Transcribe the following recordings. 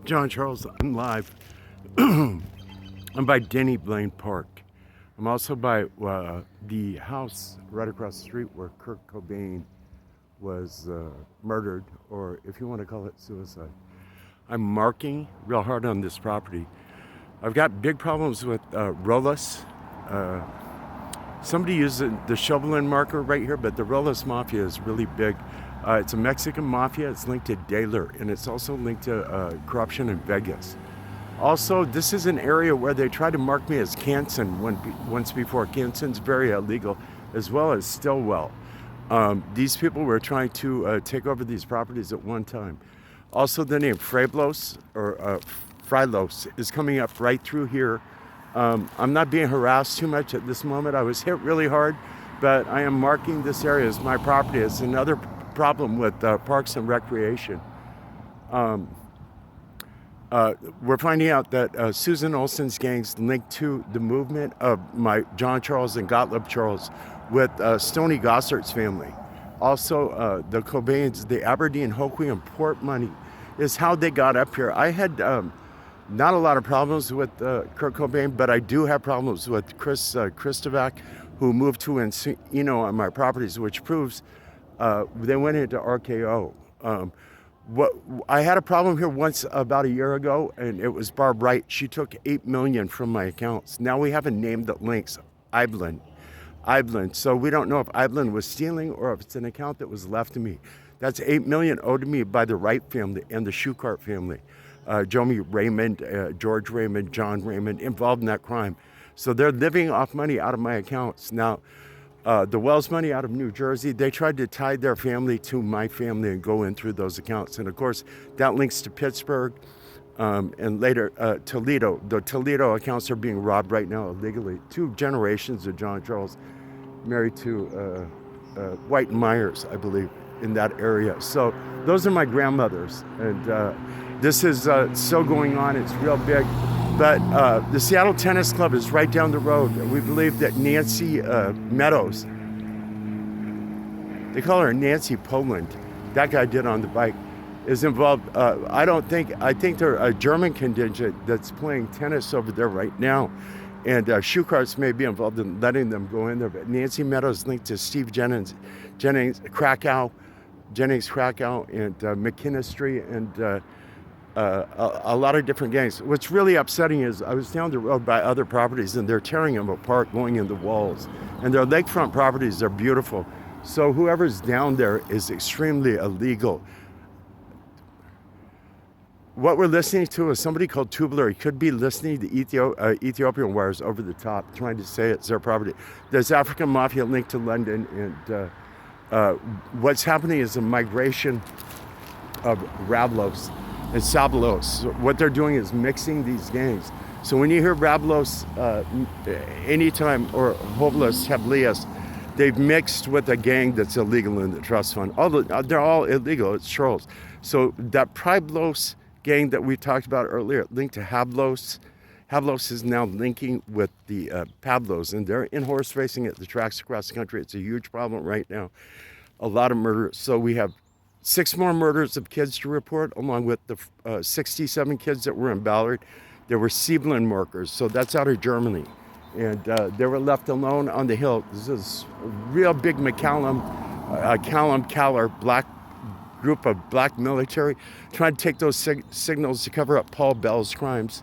John Charles. I'm live. I'm by Denny Blaine Park. I'm also by the house right across the street where Kurt Cobain was murdered, or if you want to call it suicide. I'm marking real hard on this property. I've got big problems with Rolas. Somebody used the Chauvelin marker right here, but the Rolas Mafia is really big. It's a Mexican mafia. It's linked to Daler, and it's also linked to corruption in Vegas. Also, this is an area where they tried to mark me as Canson once before. Canson's very illegal, as well as Stillwell. These people were trying to take over these properties at one time. Also, the name Freilos or Freilos is coming up right through here. I'm not being harassed too much at this moment. I was hit really hard, but I am marking this area as my property. It's another problem with Parks and Recreation. We're finding out that Susan Olsen's gang's linked to the movement of my John Charles and Gottlieb Charles with Stoney Gossard's family. Also, the Cobains, the Aberdeen, Hoquiam and Port money is how they got up here. I had not a lot of problems with Kurt Cobain, but I do have problems with Chris Kristovac, who moved to Encino on my properties, which proves they went into RKO. I had a problem here once about a year ago, and it was Barb Wright. She took $8 million from my accounts. Now we have a name that links, Iblin. So we don't know if Iblin was stealing or if it's an account that was left to me. That's $8 million owed to me by the Wright family and the Shukart family. Jomi Raymond, George Raymond, John Raymond, involved in that crime. So they're living off money out of my accounts. Now, the Wells money out of New Jersey, they tried to tie their family to my family and go in through those accounts. And of course, that links to Pittsburgh and later Toledo. The Toledo accounts are being robbed right now illegally. 2 generations of John Charles married to White and Myers, I believe, in that area. So those are my grandmothers. And this is still going on. It's real big. But the Seattle Tennis Club is right down the road. We believe that Nancy Meadows, they call her Nancy Poland, that guy did on the bike, is involved. I think they're a German contingent that's playing tennis over there right now. And Schukarts may be involved in letting them go in there. But Nancy Meadows linked to Steve Jennings Krakow, and McKinstry, and a lot of different gangs. What's really upsetting is I was down the road by other properties and they're tearing them apart, going in the walls. And their lakefront properties are beautiful. So whoever's down there is extremely illegal. What we're listening to is somebody called Tubular. He could be listening to Ethiopian wires over the top, trying to say it's their property. There's African mafia linked to London, and what's happening is a migration of Rablos and Sabalos. What they're doing is mixing these gangs. So when you hear Rablos anytime, or Hopeless, Heblias, they've mixed with a gang that's illegal in the trust fund. They're all illegal, it's trolls. So that Priblos gang that we talked about earlier, linked to Hablos. Hablos is now linking with the Pablos, and they're in horse racing at the tracks across the country. It's a huge problem right now. A lot of murders. So we have 6 more murders of kids to report, along with the 67 kids that were in Ballard. There were Siebelin markers, so that's out of Germany. And they were left alone on the hill. This is a real big Callum Caller black group of black military trying to take those signals to cover up Paul Bell's crimes.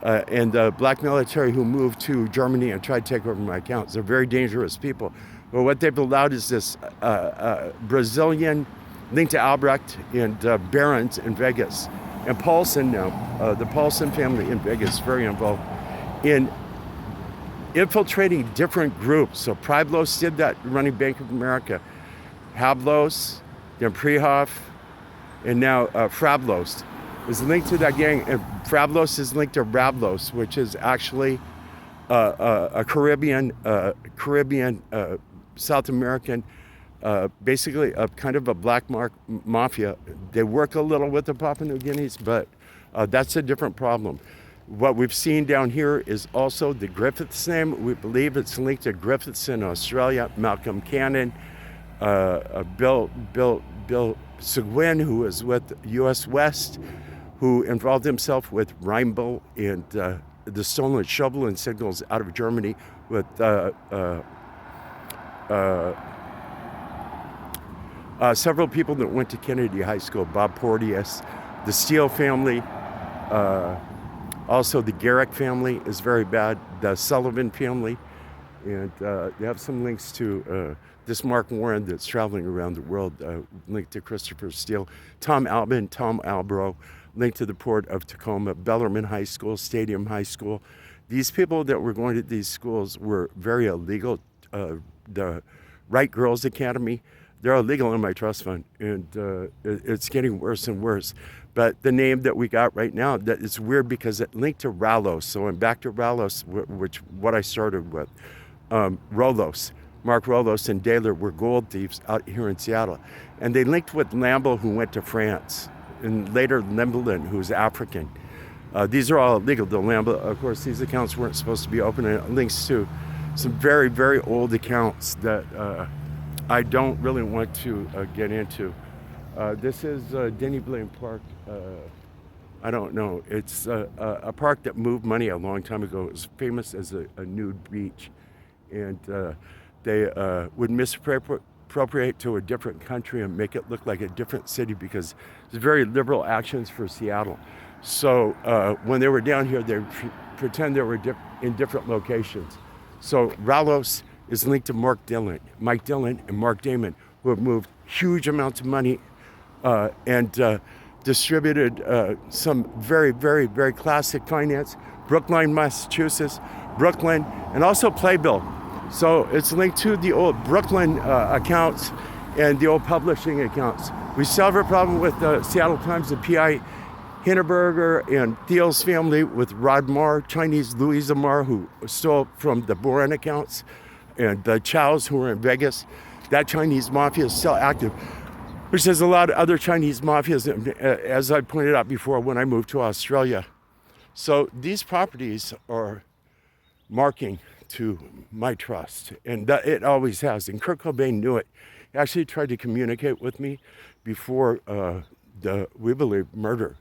And the black military who moved to Germany and tried to take over my accounts. They're very dangerous people. But what they've allowed is this Brazilian linked to Albrecht and Barons in Vegas. And Paulson now, the Paulson family in Vegas, very involved in infiltrating different groups. So Priblos did that, running Bank of America. Hablos, then Prehoff, and now Frablos is linked to that gang. And Frablos is linked to Rablos, which is actually a Caribbean, South American, basically a kind of a black mafia. They work a little with the Papua New Guineas, but that's a different problem. What we've seen down here is also the Griffiths name. We believe it's linked to Griffiths in Australia, Malcolm Cannon, Bill Seguin, who was with U.S. West, who involved himself with Rheinbull and the stolen shovel and signals out of Germany with several people that went to Kennedy High School, Bob Porteous, the Steele family, also the Garrick family is very bad, the Sullivan family, and they have some links to this Mark Warren that's traveling around the world, linked to Christopher Steele, Tom Albin, Tom Albro, linked to the Port of Tacoma, Bellarmine High School, Stadium High School. These people that were going to these schools were very illegal. The Wright Girls Academy, they're illegal in my trust fund, and it's getting worse and worse. But the name that we got right now, that is weird because it linked to Rallos. So I'm back to Rallos, what I started with. Rolos, Mark Rolos and Daler were gold thieves out here in Seattle. And they linked with Lambeau, who went to France, and later Limberlin, who's African. These are all illegal. The Lambeau, of course, these accounts weren't supposed to be open, and it links to some very, very old accounts that I don't really want to get into. This is Denny Blaine Park. I don't know. It's a park that moved money a long time ago. It was famous as a nude beach. And they would misappropriate to a different country and make it look like a different city because it's very liberal actions for Seattle. So when they were down here, they pretend they were in different locations. So Rallos is linked to Mike Dillon, and Mark Damon, who have moved huge amounts of money and distributed some very, very, very classic finance, Brookline, Massachusetts, Brooklyn, and also Playbill. So it's linked to the old Brooklyn accounts and the old publishing accounts. We still have a problem with the Seattle Times and P.I. Hindenburger and Thiel's family with Rod Marr, Chinese Louisa Marr, who stole from the Boren accounts, and the Chows who were in Vegas. That Chinese mafia is still active, which there's a lot of other Chinese mafias, as I pointed out before when I moved to Australia. So these properties are marking to my trust, and it always has. And Kurt Cobain knew it. He actually tried to communicate with me before the, we believe, murder.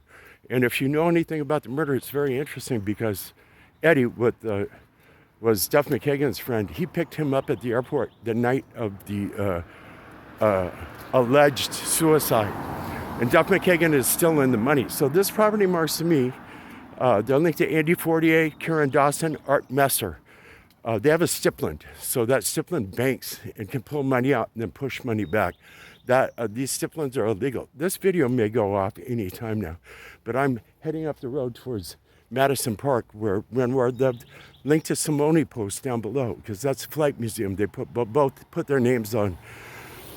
And if you know anything about the murder, it's very interesting because Eddie, was Duff McKagan's friend. He picked him up at the airport the night of the alleged suicide. And Duff McKagan is still in the money. So this property marks to me, they're linked to Andy Fortier, Karen Dawson, Art Messer. They have a stipend, so that stipend banks and can pull money out and then push money back. These stipends are illegal. This video may go off any time now, but I'm heading up the road towards Madison Park, where Renoir lived, linked to Simone Post down below, because that's a flight museum. They both put their names on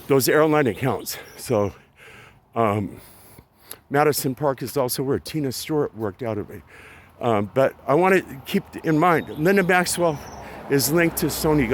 those airline accounts. So Madison Park is also where Tina Stewart worked out of it. But I want to keep in mind, Linda Maxwell is linked to Sony